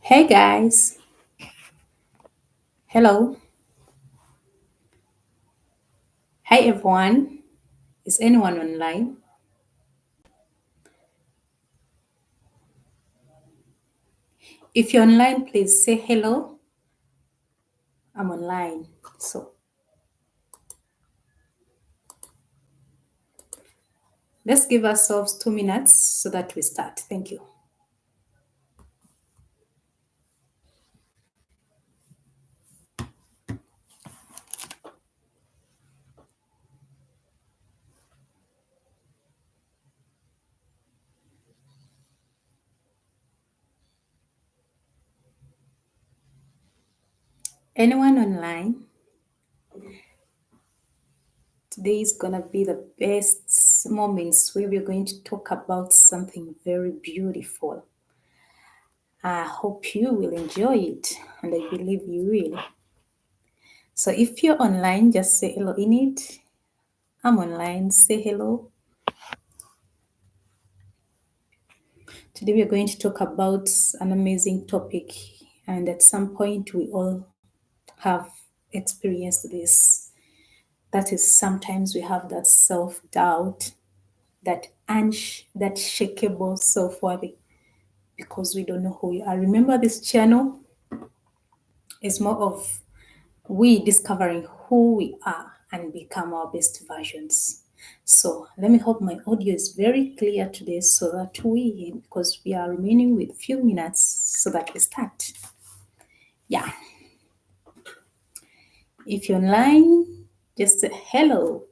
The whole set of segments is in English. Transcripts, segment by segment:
Hey guys, hello. Hi everyone. Is anyone online? If you're online, please say hello. I'm online. So let's give ourselves 2 minutes so that we start. Thank you. Anyone online? Today is gonna be the best moments where we're going to talk about something very beautiful. I hope you will enjoy it, and I believe you will. So if you're online, just say hello in it. I'm online, say hello. Today we are going to talk about an amazing topic, and at some point we all have experienced this. That is, sometimes we have that self-doubt, that shakable self-worth because we don't know who we are. Remember, this channel is more of we discovering who we are and become our best versions. So let me hope my audio is very clear today so that because we are remaining with few minutes so that we start. Yeah, if you're online, just say hello.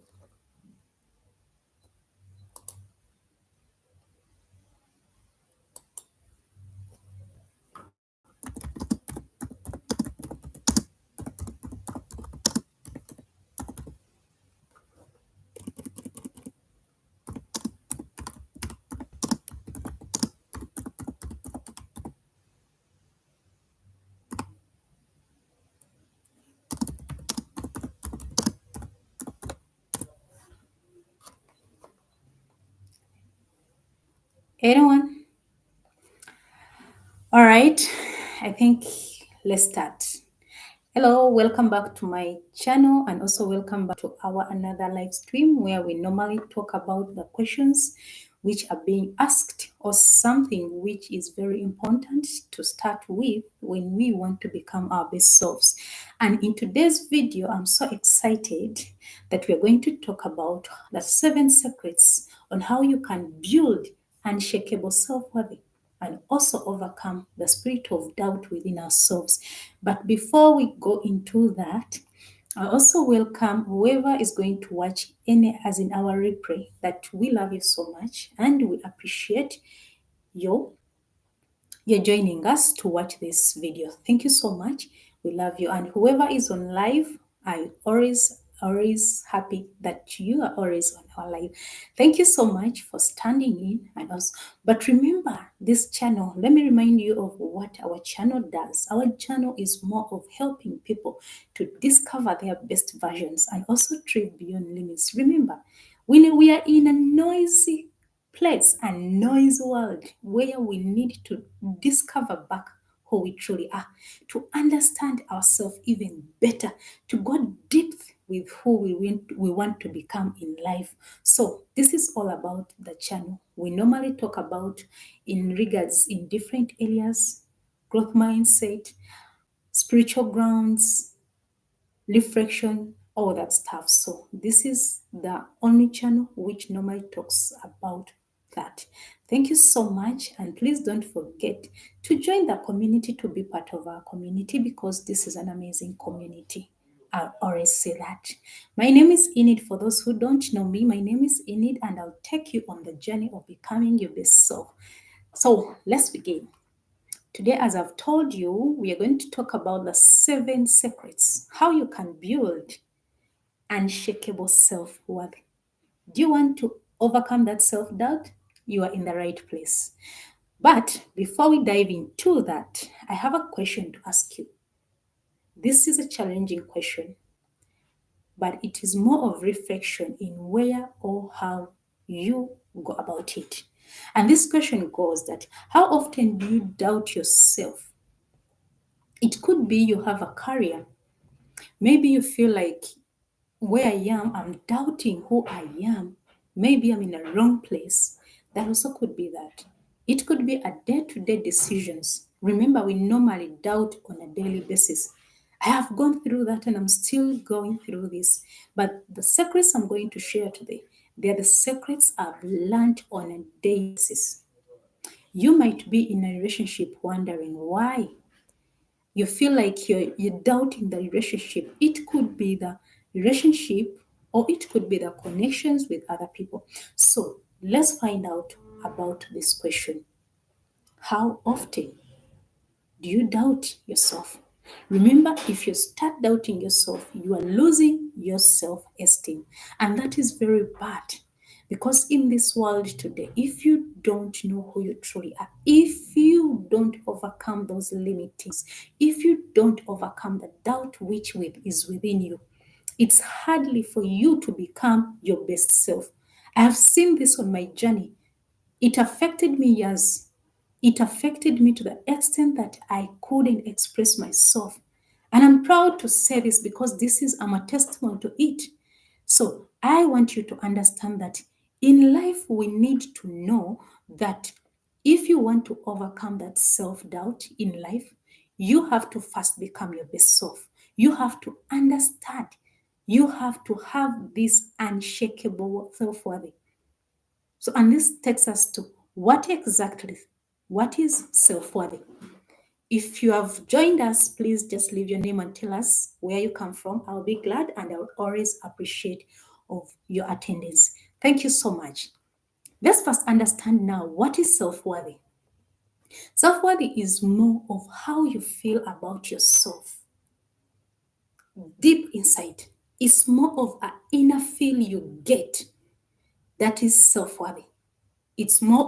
Anyone? All right, I think let's start. Hello, welcome back to my channel and also welcome back to our another live stream where we normally talk about the questions which are being asked or something which is very important to start with when we want to become our best selves. And in today's video, I'm so excited that we're going to talk about the 7 secrets on how you can build unshakable self-worth and also overcome the spirit of doubt within ourselves. But before we go into that, I also welcome whoever is going to watch any as in our replay that we love you so much and we appreciate your you're joining us to watch this video. Thank you so much. We love you. And whoever is on live, I always happy that you are always on our live. Thank you so much for standing in and us. But remember, this channel, let me remind you of what our channel does. Our channel is more of helping people to discover their best versions and also thrive beyond limits. Remember, when we are in a noisy place and noise world where we need to discover back who we truly are, to understand ourselves even better, to go deep with who we want to become in life. So this is all about the channel. We normally talk about in regards in different areas, growth mindset, spiritual grounds, reflection, all that stuff. So this is the only channel which normally talks about that. Thank you so much, and please don't forget to join the community to be part of our community because this is an amazing community. I always say that. My name is Enid. For those who don't know me, my name is Enid, and I'll take you on the journey of becoming your best self. So let's begin. Today, as I've told you, we are going to talk about the 7 secrets, how you can build unshakable self-worth. Do you want to overcome that self-doubt? You are in the right place. But before we dive into that, I have a question to ask you. This is a challenging question, but it is more of reflection in where or how you go about it. And this question goes that how often do you doubt yourself It could be you have a career. Maybe you feel like where I am, I'm doubting who I am. Maybe I'm in a wrong place. That also could be that. It could be a day-to-day decisions. Remember, we normally doubt on a daily basis. I have gone through that and I'm still going through this. But the secrets I'm going to share today, they're the secrets I've learned on a daily basis. You might be in a relationship wondering why you feel like you're doubting the relationship. It could be the relationship or it could be the connections with other people. So let's find out about this question. How often do you doubt yourself? Remember, if you start doubting yourself, you are losing your self esteem. And that is very bad. Because in this world today, if you don't know who you truly are, if you don't overcome those limitings, if you don't overcome the doubt is within you, it's hardly for you to become your best self. I have seen this on my journey. It affected me, yes. It affected me to the extent that I couldn't express myself. And I'm proud to say this because I'm a testimony to it. So I want you to understand that in life, we need to know that if you want to overcome that self doubt in life, you have to first become your best self. You have to understand. You have to have this unshakable self worth. So, and this takes us to what is self-worthy? If you have joined us, please just leave your name and tell us where you come from. I'll be glad and I'll always appreciate of your attendance. Thank you so much. Let's first understand now what is self-worthy. Self-worthy is more of how you feel about yourself deep inside. It's more of an inner feel you get that is self-worthy. It's not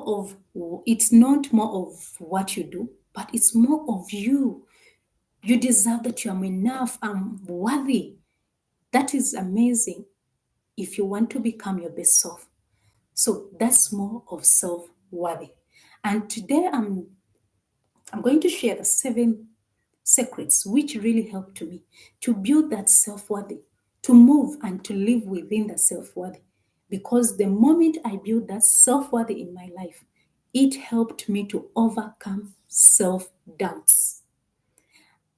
more of what you do, but it's more of you. You deserve that. You are enough. I'm worthy. That is amazing if you want to become your best self. So that's more of self-worthy. And today I'm going to share the 7 secrets which really helped me to build that self-worthy, to move and to live within the self-worthy. Because the moment I built that self-worthy in my life, it helped me to overcome self-doubts.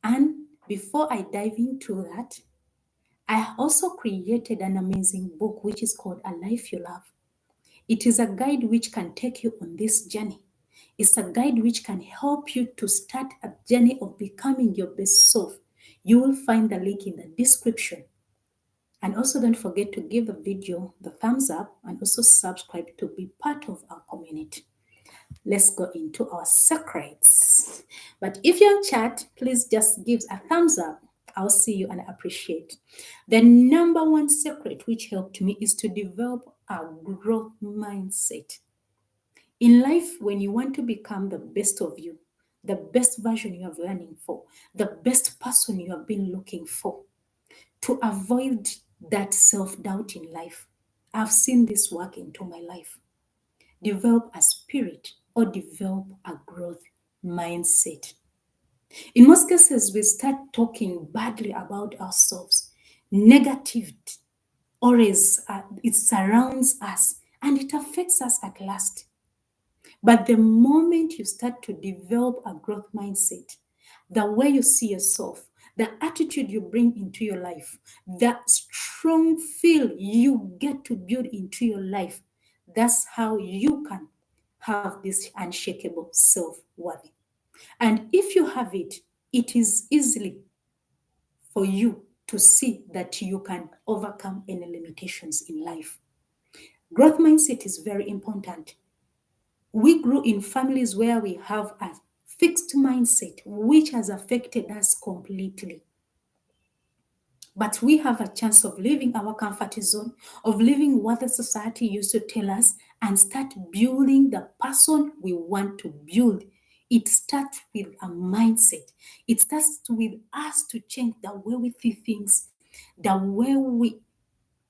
And before I dive into that, I also created an amazing book which is called A Life You Love. It is a guide which can take you on this journey. It's a guide which can help you to start a journey of becoming your best self. You will find the link in the description. And also don't forget to give the video the thumbs up and also subscribe to be part of our community. Let's go into our secrets. But if you're in chat, please just give a thumbs up. I'll see you and appreciate. The number 1 secret which helped me is to develop a growth mindset. In life, when you want to become the best of you, the best version you have running for, the best person you have been looking for, to avoid that self-doubt in life, I've seen this work into my life. Develop a spirit or develop a growth mindset. In most cases, we start talking badly about ourselves. Negative always it surrounds us and it affects us at last. But the moment you start to develop a growth mindset, the way you see yourself, the attitude you bring into your life, the strong feel you get to build into your life, that's how you can have this unshakable self-worth. And if you have it, it is easily for you to see that you can overcome any limitations in life. Growth mindset is very important. We grew in families where we have a fixed mindset, which has affected us completely. But we have a chance of leaving our comfort zone, of leaving what the society used to tell us, and start building the person we want to build. It starts with a mindset. It starts with us to change the way we see things, the way we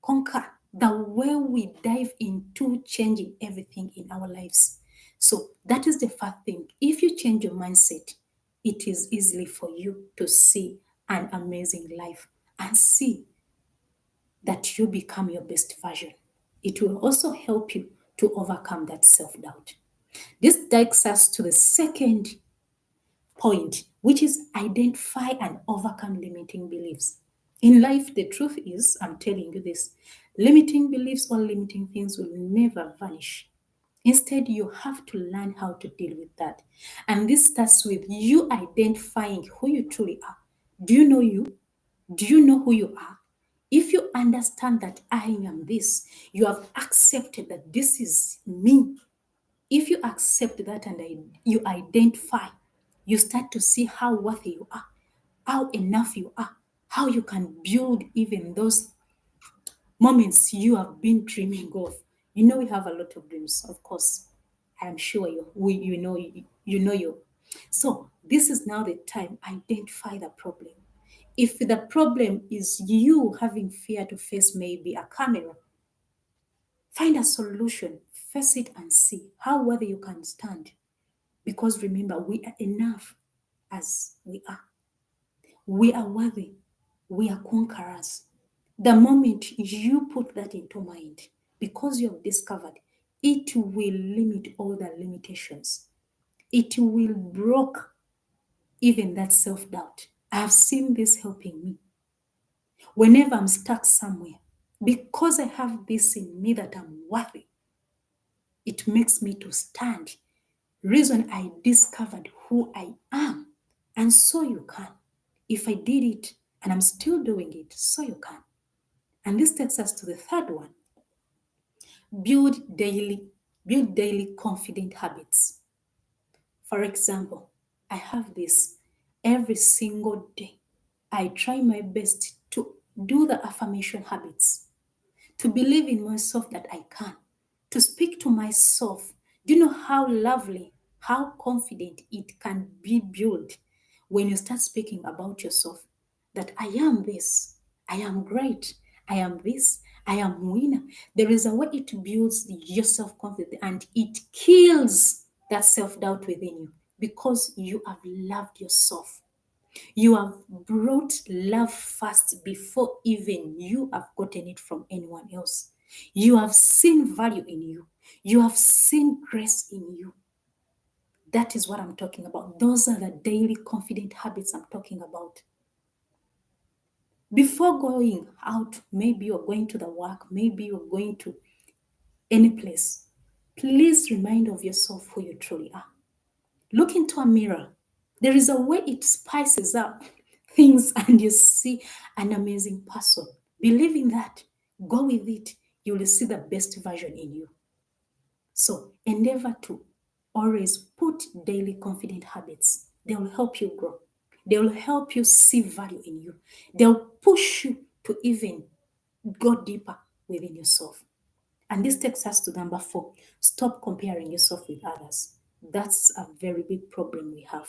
conquer, the way we dive into changing everything in our lives. So that is the first thing. If you change your mindset, it is easily for you to see an amazing life and see that you become your best version. It will also help you to overcome that self doubt. This takes us to the second point, which is identify and overcome limiting beliefs. In life, the truth is, I'm telling you this, limiting beliefs or limiting things will never vanish. Instead, you have to learn how to deal with that. And this starts with you identifying who you truly are. Do you know you? Do you know who you are? If you understand that I am this, you have accepted that this is me. If you accept that and you identify, you start to see how worthy you are, how enough you are, how you can build even those moments you have been dreaming of. You know, we have a lot of dreams, of course. I'm sure you know you. So this is now the time. Identify the problem. If the problem is you having fear to face maybe a camera, find a solution, face it and see how worthy you can stand. Because remember, we are enough as we are. We are worthy. We are conquerors. The moment you put that into mind, because you have discovered, it will limit all the limitations. It will break even that self-doubt. I have seen this helping me. Whenever I'm stuck somewhere, because I have this in me that I'm worthy, it makes me to stand. Reason I discovered who I am. And so you can. If I did it and I'm still doing it, so you can. And this takes us to the third one. Build daily, build daily confident habits. For example, I have this every single day. I try my best to do the affirmation habits, to believe in myself that I can, to speak to myself. Do you know how lovely, how confident it can be built when you start speaking about yourself? That I am this, I am great, I am this, I am winner. There is a way it builds your self-confidence and it kills that self-doubt within you because you have loved yourself. You have brought love first before even you have gotten it from anyone else. You have seen value in you. You have seen grace in you. That is what I'm talking about. Those are the daily confident habits I'm talking about. Before going out, maybe you're going to the work, maybe you're going to any place, please remind of yourself who you truly are. Look into a mirror. There is a way it spices up things and you see an amazing person. Believe in that. Go with it. You will see the best version in you. So endeavor to always put daily confident habits. They will help you grow. They will help you see value in you. They'll push you to even go deeper within yourself. And this takes us to number 4. Stop comparing yourself with others. That's a very big problem we have.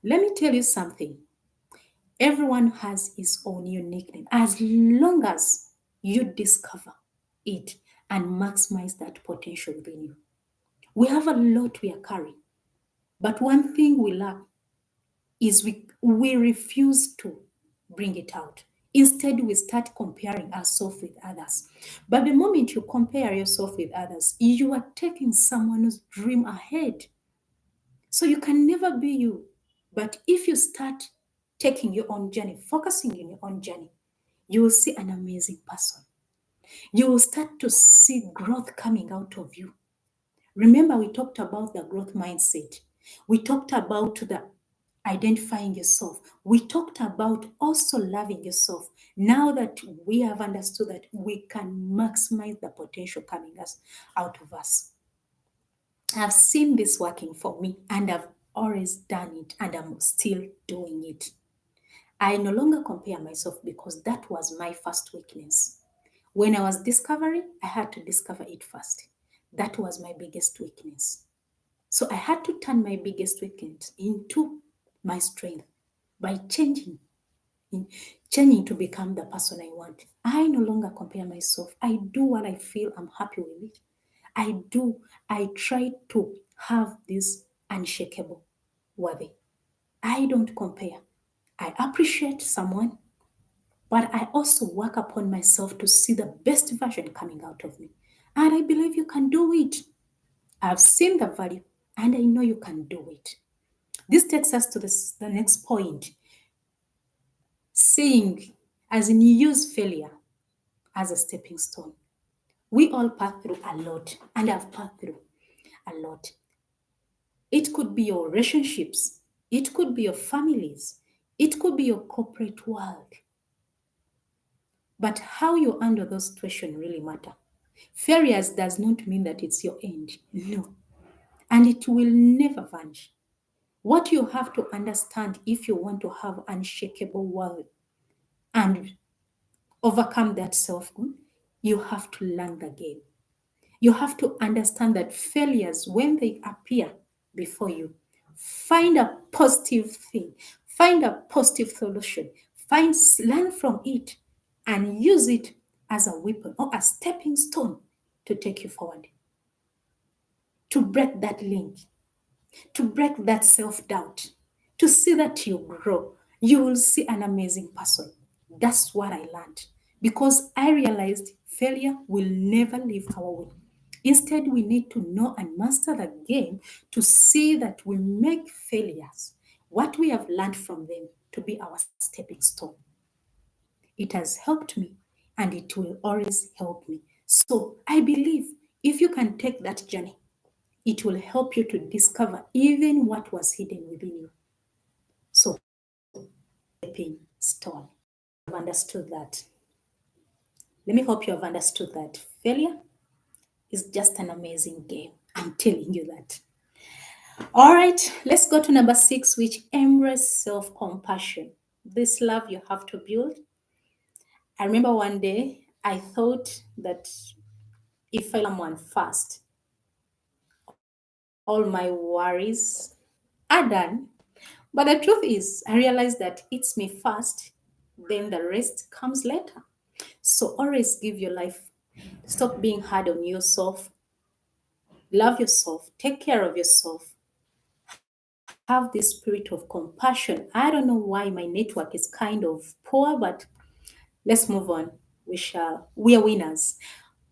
Let me tell you something. Everyone has his own uniqueness as long as you discover it and maximize that potential within you. We have a lot we are carrying, but one thing we lack is we refuse to bring it out. Instead, we start comparing ourselves with others. But the moment you compare yourself with others, you are taking someone's dream ahead. So you can never be you. But if you start taking your own journey, focusing on your own journey, you will see an amazing person. You will start to see growth coming out of you. Remember, we talked about the growth mindset. We talked about the identifying yourself. We talked about also loving yourself. Now that we have understood that we can maximize the potential coming out of us. I've seen this working for me and I've always done it and I'm still doing it. I no longer compare myself because that was my first weakness. When I was discovering, I had to discover it first. That was my biggest weakness. So I had to turn my biggest weakness into my strength by changing to become the person I want. I no longer compare myself. I do what I feel I'm happy with it. I try to have this unshakable worthy. I don't compare. I appreciate someone, but I also work upon myself to see the best version coming out of me. And I believe you can do it. I've seen the value and I know you can do it. This takes us to the next point. Seeing, as in you use failure as a stepping stone. We all pass through a lot, and I've passed through a lot. It could be your relationships, it could be your families, it could be your corporate world. But how you handle those situations really matter. Failures does not mean that it's your end. No. And it will never vanish. What you have to understand if you want to have unshakable world and overcome that self-good, you have to learn the game. You have to understand that failures, when they appear before you, find a positive thing, find a positive solution, learn from it, and use it as a weapon or a stepping stone to take you forward, to break that link, to break that self-doubt, to see that you grow. You will see an amazing person. That's what I learned because I realized failure will never leave our way. Instead, we need to know and master the game to see that we make failures, what we have learned from them, to be our stepping stone. It has helped me and it will always help me. So I believe if you can take that journey, it will help you to discover even what was hidden within you. So, stepping stone. I've understood that. Let me hope you have understood that failure is just an amazing game. I'm telling you that. All right, let's go to number 6, which embrace self-compassion. This love you have to build. I remember one day I thought that if I someone first, all my worries are done. But the truth is, I realized that it's me first, then the rest comes later. So always give your life. Stop being hard on yourself. Love yourself. Take care of yourself. Have this spirit of compassion. I don't know why my network is kind of poor, but let's move on. We are winners.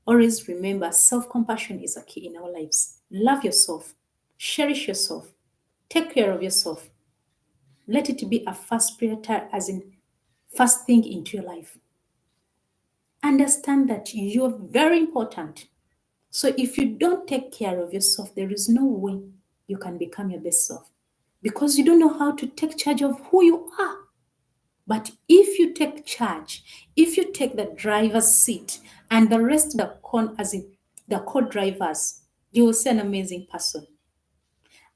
Always remember self-compassion is a key in our lives. Love yourself. Cherish yourself. Take care of yourself. Let it be a first priority, as in first thing into your life. Understand that you're very important. So if you don't take care of yourself, there is no way you can become your best self because you don't know how to take charge of who you are. But if you take charge, if you take the driver's seat and the rest as in the co-drivers, you will see an amazing person.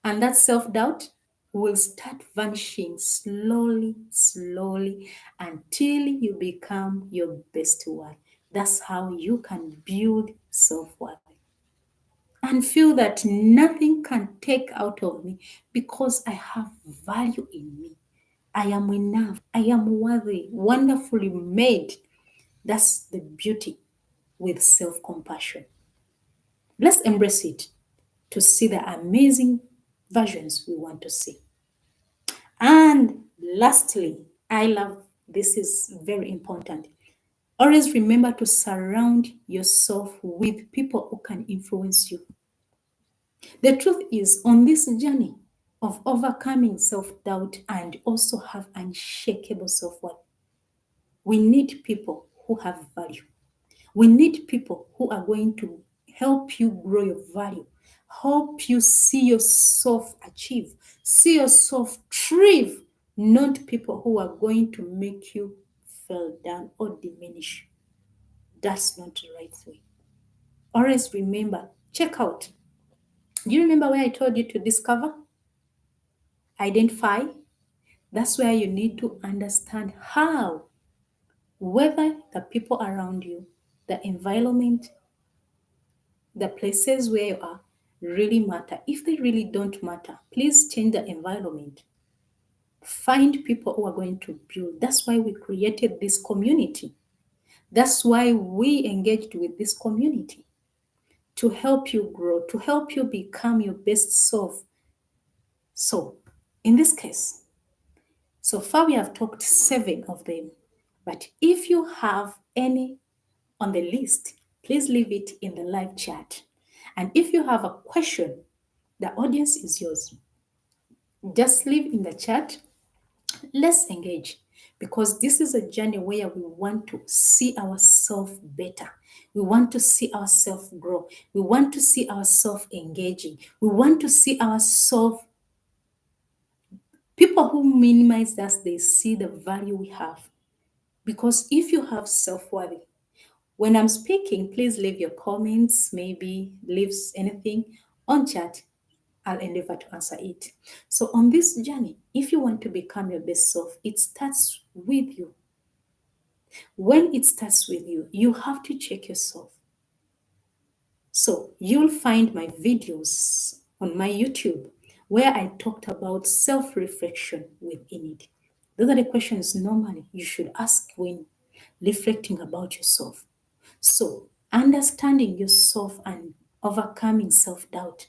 And that self-doubt will start vanishing slowly, slowly until you become your best one. That's how you can build self-worth and feel that nothing can take out of me because I have value in me. I am enough. I am worthy, wonderfully made. That's the beauty with self-compassion. Let's embrace it to see the amazing versions we want to see. And lastly, I love this is very important. Always remember to surround yourself with people who can influence you. The truth is, on this journey of overcoming self-doubt and also have unshakable self-worth, we need people who have value. We need people who are going to help you grow your value, help you see yourself achieve, see yourself thrive, not people who are going to make you fall down or diminish. That's not the right way. Always remember, check out. Do you remember where I told you to discover, identify? That's where you need to understand how, whether the people around you, the environment, the places where you are really matter. If they really don't matter, please change the environment. Find people who are going to build. That's why we created this community. That's why we engaged with this community to help you grow, to help you become your best self. So In this case, so far we have talked 7 of them, but if you have any on the list, please leave it in the live chat. And if you have a question, the audience is yours. Just leave in the chat. Let's engage, because this is a journey where we want to see ourselves better. We want to see ourselves grow. We want to see ourselves engaging. We want to see ourselves, people who minimize us, they see the value we have. Because if you have self-worth, when I'm speaking, please leave your comments, maybe leave anything on chat. I'll endeavor to answer it. So on this journey, if you want to become your best self, it starts with you. When it starts with you, you have to check yourself. So you'll find my videos on my YouTube where I talked about self-reflection within it. Those are the questions normally you should ask when reflecting about yourself. So understanding yourself and overcoming self-doubt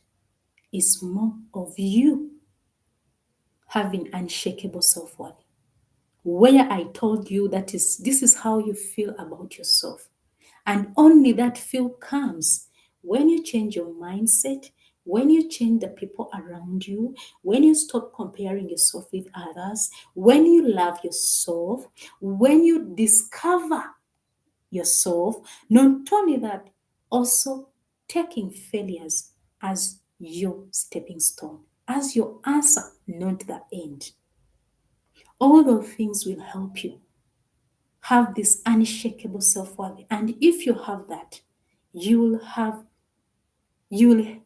is more of you having unshakable self-worth, where I told you this is how you feel about yourself. And only that feel comes when you change your mindset, when you change the people around you, when you stop comparing yourself with others, when you love yourself, when you discover yourself. Not only that, also taking failures as your stepping stone, as your answer, not the end. All those things will help you have this unshakable self-worth. And if you have that, you will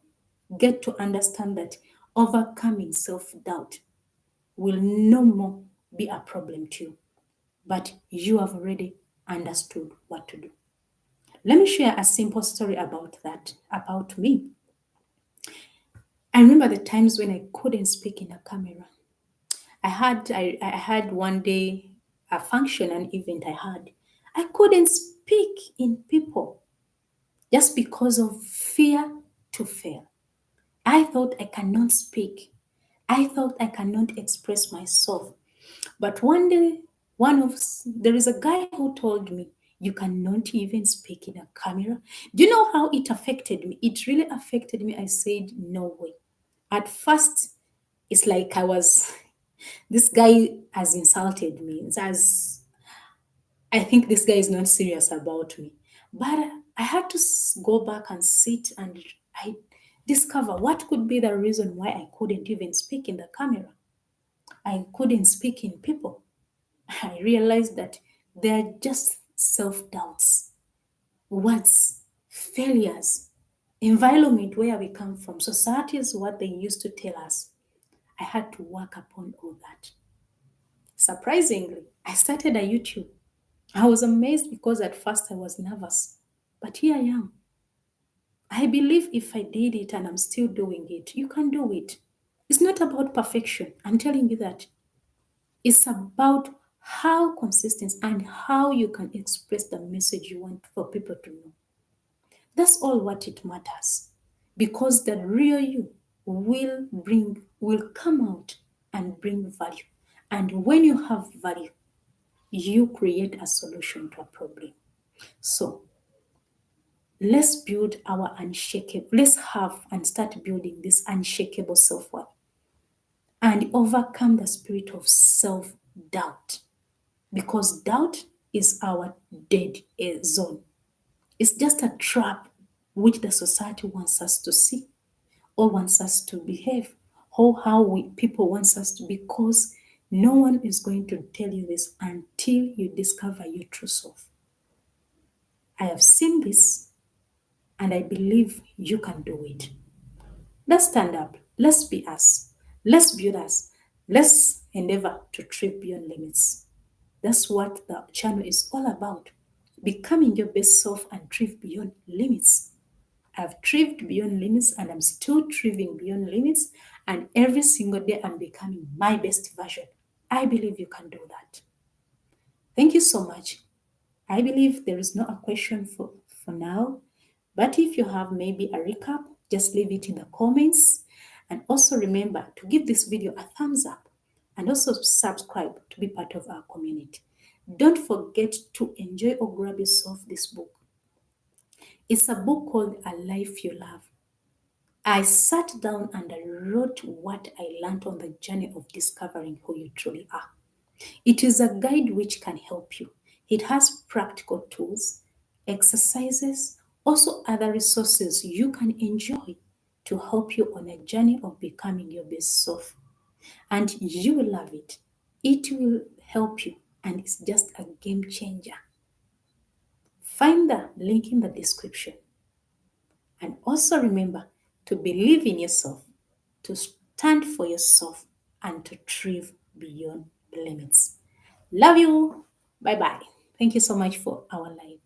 get to understand that overcoming self-doubt will no more be a problem to you, but you have already understood what to do. Let me share a simple story about that, about me. I remember the times when I couldn't speak in a camera. I had one day a function, an event I had. I couldn't speak in people just because of fear to fail. I thought I cannot speak. I thought I cannot express myself. But one day, there is a guy who told me, "You cannot even speak in a camera." Do you know how it affected me? It really affected me. I said, "No way." At first, it's like this guy has insulted me. I think this guy is not serious about me. But I had to go back and sit and I discover what could be the reason why I couldn't even speak in the camera. I couldn't speak in people. I realized that they're just self doubts, words, failures, environment where we come from. Society is what they used to tell us. I had to work upon all that. Surprisingly, I started a YouTube. I was amazed because at first I was nervous, but here I am. I believe if I did it and I'm still doing it, you can do it. It's not about perfection. I'm telling you that. It's about how consistent and how you can express the message you want for people to know. That's all what it matters. Because the real you will come out and bring value. And when you have value, you create a solution to a problem. So let's build our unshakable, let's have and start building this unshakable self-worth and overcome the spirit of self-doubt. Because doubt is our dead zone. It's just a trap which the society wants us to see or wants us to behave or how people wants us to, because no one is going to tell you this until you discover your true self. I have seen this and I believe you can do it. Let's stand up. Let's be us. Let's build us. Let's endeavor to trip beyond limits. That's what the channel is all about. Becoming your best self and thrive beyond limits. I've thrived beyond limits and I'm still thriving beyond limits. And every single day I'm becoming my best version. I believe you can do that. Thank you so much. I believe there is no a question for now. But if you have maybe a recap, just leave it in the comments. And also remember to give this video a thumbs up and also subscribe to be part of our community. Don't forget to enjoy or grab yourself this book. It's a book called A Life You Love. I sat down and I wrote what I learned on the journey of discovering who you truly are. It is a guide which can help you. It has practical tools, exercises, also other resources you can enjoy to help you on a journey of becoming your best self. And you will love it. It will help you, and it's just a game changer. Find the link in the description. And also remember to believe in yourself, to stand for yourself, and to thrive beyond the limits. Love you. Bye bye. Thank you so much for our life.